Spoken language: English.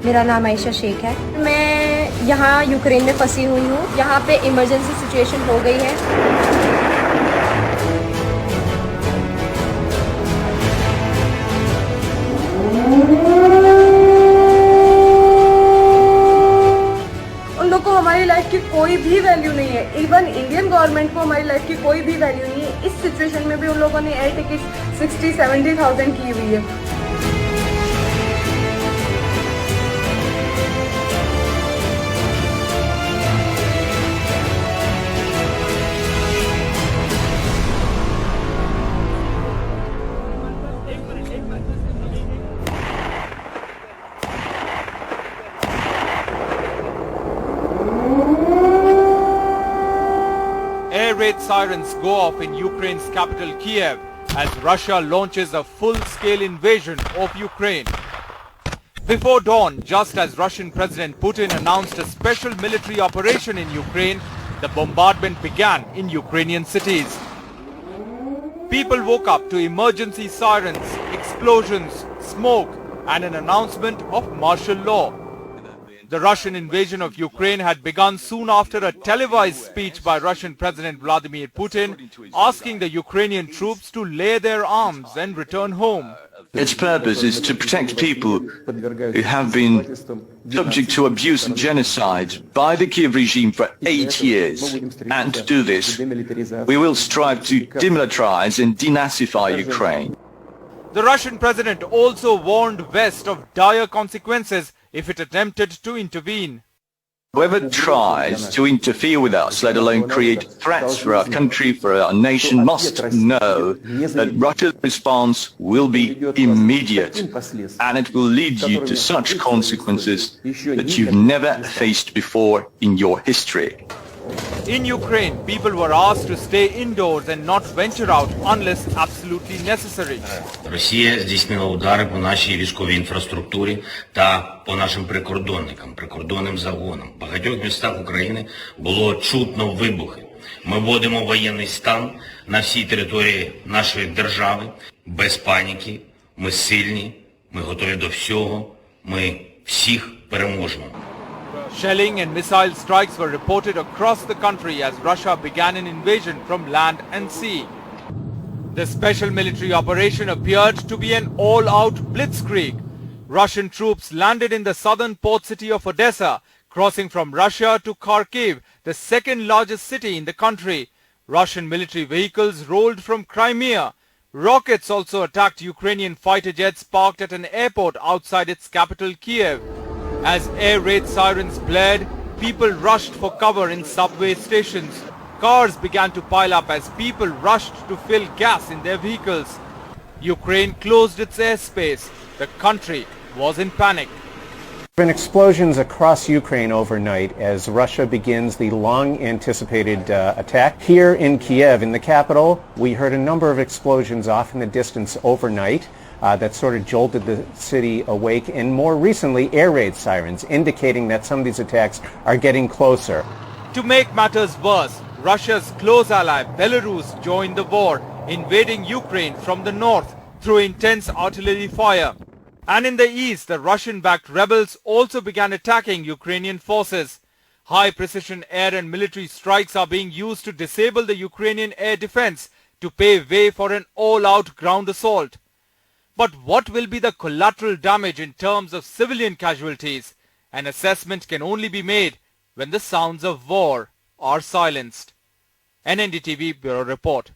मेरा नाम आयशा शेख है। मैं यहाँ यूक्रेन में फंसी हुई हूँ। यहाँ पे इमरजेंसी सिचुएशन हो गई है। उन लोग को हमारी लाइफ की कोई भी वैल्यू नहीं है। इवन इंडियन गवर्नमेंट को हमारी लाइफ की कोई भी वैल्यू नहीं है। इस सिचुएशन में भी उन लोगों ने एयर टिकट 60-70,000 की हुई है। Air raid sirens go off in Ukraine's capital Kiev as Russia launches a full-scale invasion of Ukraine. Before dawn, just as Russian President Putin announced a special military operation in Ukraine, the bombardment began in Ukrainian cities. People woke up to emergency sirens, explosions, smoke, and an announcement of martial law. The Russian invasion of Ukraine had begun soon after a televised speech by Russian President Vladimir Putin asking the Ukrainian troops to lay their arms and return home. Its purpose is to protect people who have been subject to abuse and genocide by the Kiev regime for 8 years. And to do this, we will strive to demilitarize and denazify Ukraine. The Russian president also warned West of dire consequences if it attempted to intervene. Whoever tries to interfere with us, let alone create threats for our country, for our nation, must know that Russia's response will be immediate, and it will lead you to such consequences that you've never faced before in your history. In Ukraine, people were asked to stay indoors and not venture out unless absolutely necessary. Росія здійснила удари по нашій військовій інфраструктурі та по нашим прикордонникам, прикордонним загонам. В багатьох містах України було чутно вибухи. Ми вводимо воєнний стан на всій території нашої держави. Без паніки. Ми сильні, ми готові до всього, ми всіх переможемо. Shelling and missile strikes were reported across the country as Russia began an invasion from land and sea. The special military operation appeared to be an all-out blitzkrieg. Russian troops landed in the southern port city of Odessa, crossing from Russia to Kharkiv, the second largest city in the country. Russian military vehicles rolled from Crimea. Rockets also attacked Ukrainian fighter jets parked at an airport outside its capital Kiev. As air raid sirens blared, people rushed for cover in subway stations. Cars began to pile up as people rushed to fill gas in their vehicles. Ukraine closed its airspace. The country was in panic. There have been explosions across Ukraine overnight as Russia begins the long-anticipated attack. Here in Kiev, in the capital, we heard a number of explosions off in the distance overnight. That sort of jolted the city awake, and more recently air raid sirens indicating that some of these attacks are getting closer. To make matters worse, Russia's close ally Belarus joined the war, invading Ukraine from the north through intense artillery fire. And in the east, the Russian-backed rebels also began attacking Ukrainian forces. High-precision air and military strikes are being used to disable the Ukrainian air defense to pave way for an all-out ground assault. But what will be the collateral damage in terms of civilian casualties? An assessment can only be made when the sounds of war are silenced. NNDTV Bureau Report.